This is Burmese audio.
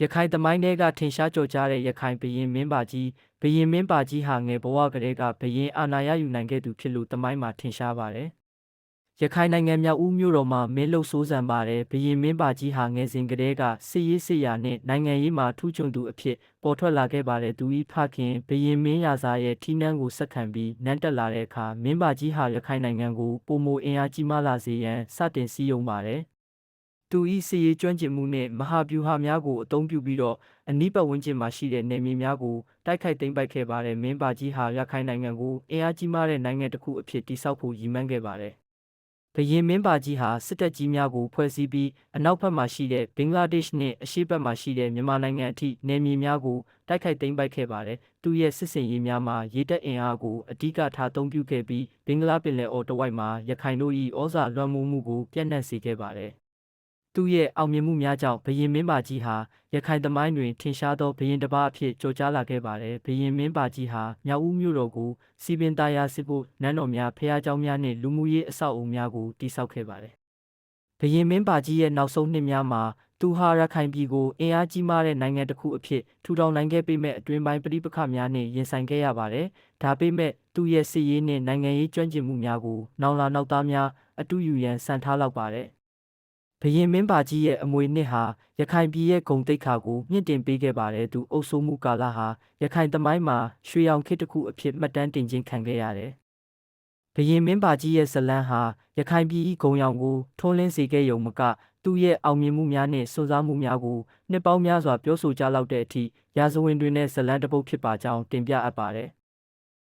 ရခိုင်သမိုင်းထဲကထင်ရှားကျော်ကြားတဲ့ရခိုင်ဘုရင်မင်းပါကြီးဟာငယ်ဘဝကတည်းကဘုရင်အာဏာရယူနိုင်ခဲ့သူဖြစ်လို့သမိုင်းမှာထင်ရှားပါတယ်။ရခိုင်နိုင်ငံမြောက်ဦးမြို့တော်မှာမင်းလုပ်စိုးစံပါတယ်ဘုရင်မင်းပါကြီးဟာငယ်စဉ်ကတည်းကစစ်ရေးစစ်ရာနဲ့နိုင်ငံရေးမှာထူးချွန်သူအဖြစ်ပေါ်ထွက်လာခဲ့ပါတယ်။သူ၏ဖခင်ဘုရင်မင်းရာဇာရဲ့ထီးနှန်းကိုဆက်ခံပြီးနန်းတက်လာတဲ့အခါမင်းပါကြီးဟာရခိုင်နိုင်ငံကိုပိုမိုအင်အားကြီးမားလာစေရန်စတင်စည်းရုံးပါတယ်။သူ၏စစ်ရေးကျွမ်းကျင်မှုနှင့်မဟာဗျူဟာများကိုအသုံးပြုပြီးတော့အနီးပတ်ဝန်းကျင်မှာရှိတဲ့နယ်မြေများကိုတိုက်ခိုက်သိမ်းပိုက်ခဲ့ပါတယ်။မင်းပါကြီးဟာရခိုင်နိုင်ငံကိုအင်အားကြီးမားတဲ့နိုင်ငံတစ်ခုအဖြစ်တည်ဆောက်ဖို့ရည်မှန်းခဲ့ပါတယ်။ဘုရင်မင်းပါကြီးဟာစစ်တပ်ကြီးများကိုဖွဲ့စည်းပြီးအနောက်ဘက်မှရှိတဲ့ဘင်္ဂလားဒေ့ရှ်နှင့်အရှေ့ဘက်မှရှိတဲ့မြန်မာနိုင်ငံအထိနယ်မြေများကိုတိုက်ခိုက်သိမ်းပိုက်ခဲ့ပါတယ်။သူရဲ့စစ်စင်ရေးများမှာရေတပ်အင်အားကိုအဓိကထားအသုံးပြုခဲ့ပြီးဘင်္ဂလားပင်လယ်အော်တစ်ဝိုက်မှာရခိုင်တို့၏ဩဇာလွှမ်းမိုးမှုကိုပြန့်နှံ့စေခဲ့ပါတယ်။သူရဲ့အောင်မြင်မှုများကြောင့်ဘုရင်မင်းပါကြီးဟာရခိုင်သမိုင်းတွင်ထင်ရှားသောဘုရင်တစ်ပါးအဖြစ်ကျော်ကြားလာခဲ့ပါတယ်။ဘုရင်မင်းပါကြီးဟာမြောက်ဦးမြို့တော်ကိုစီပင်သာယာစစ်ဖို့နန်းတော်များဖျားเจ้าများနှင့်လူမှုရေးအဆောက်အအုံများကိုတည်ဆောက်ခဲ့ပါတယ်။ဘုရင်မင်းပါကြီးရဲ့နောက်ဆုံးနှစ်များမှာသူဟာရခိုင်ပြည်ကိုအင်အားကြီးမားတဲ့နိုင်ငံတစ်ခုအဖြစ်ထူထောင်နိုင်ခဲ့ပေမဲ့အတွင်းပိုင်းပဋိပက္ခများနှင့်ရင်ဆိုင်ခဲ့ရပါတယ်။ဒါပေမဲ့သူရဲ့စစ်ရေးနှင့်နိုင်ငံရေးကျွမ်းကျင်မှုများကိုနောက်လာနောက်သားများအတူယူရန်စံထားလောက်ပါတယ်။ဘုရင်မင်းပါကြီးရဲ့အမွေနှစ်ဟာရခိုင်ပြည်ရဲ့ဂုဏ်သိက္ခာကိုမြင့်တင်ပေးခဲ့ပါတယ်။သူအုပ်စိုးမှုကာလဟာရခိုင်သမိုင်းမှာရွှေရောင်ခေတ်တစ်ခုအဖြစ်မှတ်တမ်းတင်ခြင်းခံခဲ့ရတယ်။ဘုရင်မင်းပါကြီးရဲ့ဇလန်းဟာရခိုင်ပြည်၏ဂုဏ်ရောင်ကိုထွန်းလင်းစေခဲ့ရုံမကသူရဲ့အောင်မြင်မှုများနှင့်စွန့်စားမှုများကိုနှစ်ပေါင်းများစွာပြောဆိုကြလောက်တဲ့အထိရာဇဝင်တွင်နဲ့ဇလန်းတစ်ပုဒ်ဖြစ်ပါကြောင်းတင်ပြအပ်ပါတယ်။